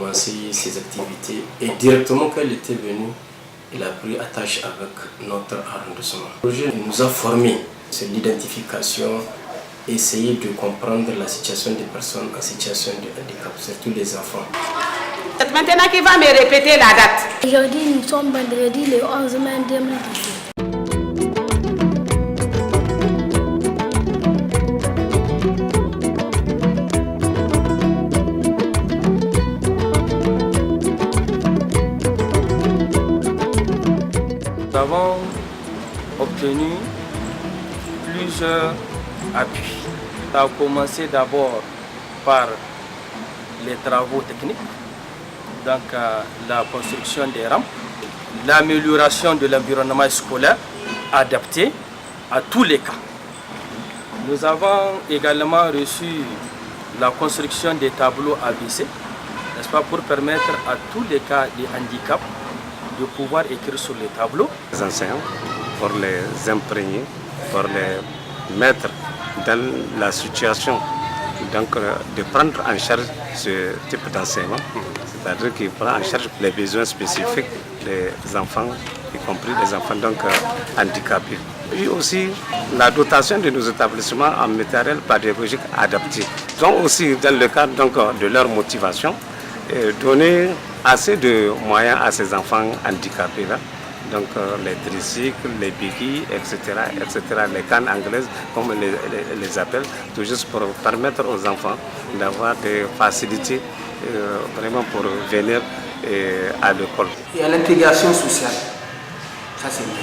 commencé ses activités et directement quand il était venu, il a pris attache avec notre arrondissement. Le projet nous a formés sur l'identification, essayer de comprendre la situation des personnes en situation de handicap, surtout les enfants. Maintenant, qui va me répéter la date? Aujourd'hui, nous sommes vendredi le 11 mai 2018. Nous avons obtenu plusieurs appuis. Ça a commencé d'abord par les travaux techniques, donc la construction des rampes, l'amélioration de l'environnement scolaire adapté à tous les cas. Nous avons également reçu la construction des tableaux ABC, n'est-ce pas, pour permettre à tous les cas de handicap de pouvoir écrire sur les tableaux. Les enseignants, pour les imprégner, pour les mettre dans la situation, donc de prendre en charge ce type d'enseignement, c'est-à-dire qu'il prend en charge les besoins spécifiques des enfants, y compris les enfants donc, handicapés. Puis aussi la dotation de nos établissements en matériel pédagogique adapté. Donc aussi dans le cadre donc, de leur motivation, donner assez de moyens à ces enfants handicapés-là. Donc les tricycles, les béquilles, etc., les cannes anglaises, comme on les appelle, tout juste pour permettre aux enfants d'avoir des facilités vraiment pour venir à l'école. Il y a l'intégration sociale, ça c'est bien.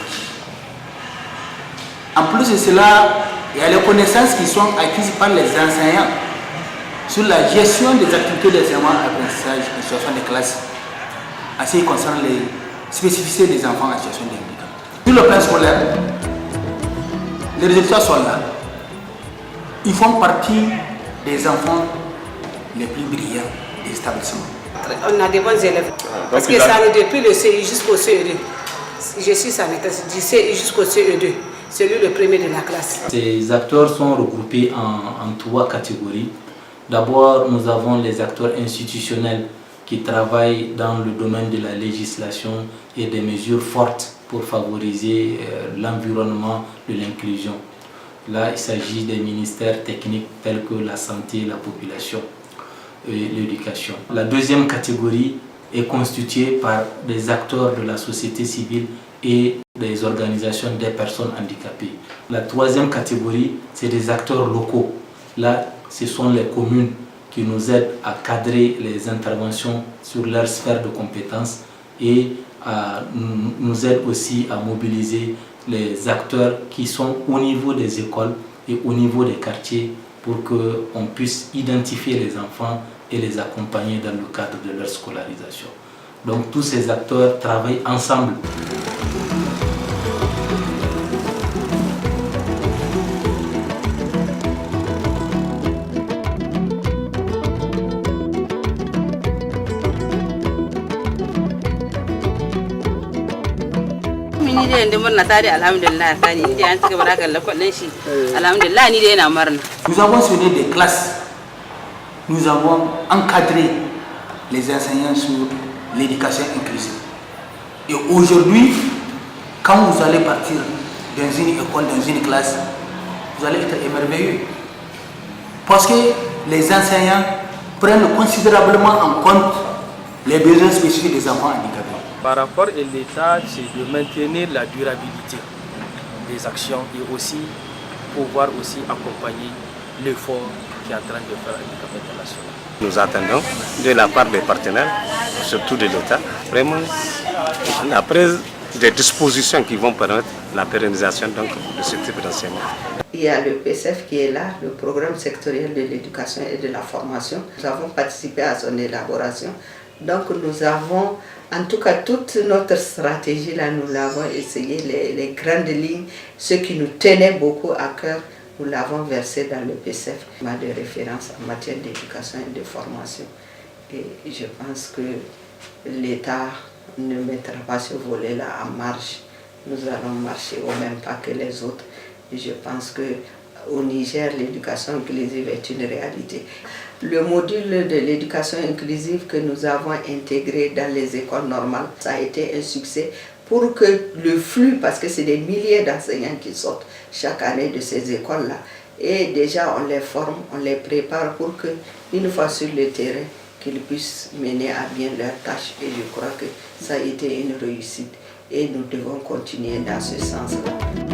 En plus de cela, il y a les connaissances qui sont acquises par les enseignants sur la gestion des activités d'enseignement, apprentissage et situation de classe, en ce qui concerne les spécificités des enfants en situation de handicap. Sur le plan scolaire, les résultats sont là. Ils font partie des enfants les plus brillants des établissements. On a des bons élèves. Parce que ça est depuis le CI jusqu'au CE2. Je suis sanitaire du CI jusqu'au CE2. C'est lui le premier de la classe. Ces acteurs sont regroupés en trois catégories. D'abord, nous avons les acteurs institutionnels qui travaillent dans le domaine de la législation et des mesures fortes pour favoriser l'environnement de l'inclusion. Là, il s'agit des ministères techniques tels que la santé, la population et l'éducation. La deuxième catégorie est constituée par des acteurs de la société civile et des organisations des personnes handicapées. La troisième catégorie, c'est des acteurs locaux. Là, ce sont les communes qui nous aident à cadrer les interventions sur leur sphère de compétences et nous aident aussi à mobiliser les acteurs qui sont au niveau des écoles et au niveau des quartiers pour qu'on puisse identifier les enfants et les accompagner dans le cadre de leur scolarisation. Donc tous ces acteurs travaillent ensemble. Nous avons sonné des classes, nous avons encadré les enseignants sur l'éducation inclusive. Et aujourd'hui, quand vous allez partir dans une école, dans une classe, vous allez être émerveillés. Parce que les enseignants prennent considérablement en compte les besoins spécifiques des enfants handicapés. Par rapport à l'État, c'est de maintenir la durabilité des actions et aussi pouvoir aussi accompagner l'effort qui est en train de faire l'handicap international. Nous attendons de la part des partenaires, surtout de l'État, vraiment la prise des dispositions qui vont permettre la pérennisation donc, de ce type d'enseignement. Il y a le PSF qui est là, le programme sectoriel de l'éducation et de la formation. Nous avons participé à son élaboration. Donc nous avons, en tout cas toute notre stratégie là, nous l'avons essayé, les grandes lignes, ce qui nous tenait beaucoup à cœur, nous l'avons versé dans le PSF, de référence en matière d'éducation et de formation. Et je pense que l'État ne mettra pas ce volet-là en marche. Nous allons marcher au même pas que les autres. Et je pense que au Niger, l'éducation inclusive est une réalité. Le module de l'éducation inclusive que nous avons intégré dans les écoles normales, ça a été un succès pour que le flux, parce que c'est des milliers d'enseignants qui sortent chaque année de ces écoles-là, et déjà on les forme, on les prépare pour qu'une fois sur le terrain, qu'ils puissent mener à bien leurs tâches. Et je crois que ça a été une réussite et nous devons continuer dans ce sens-là.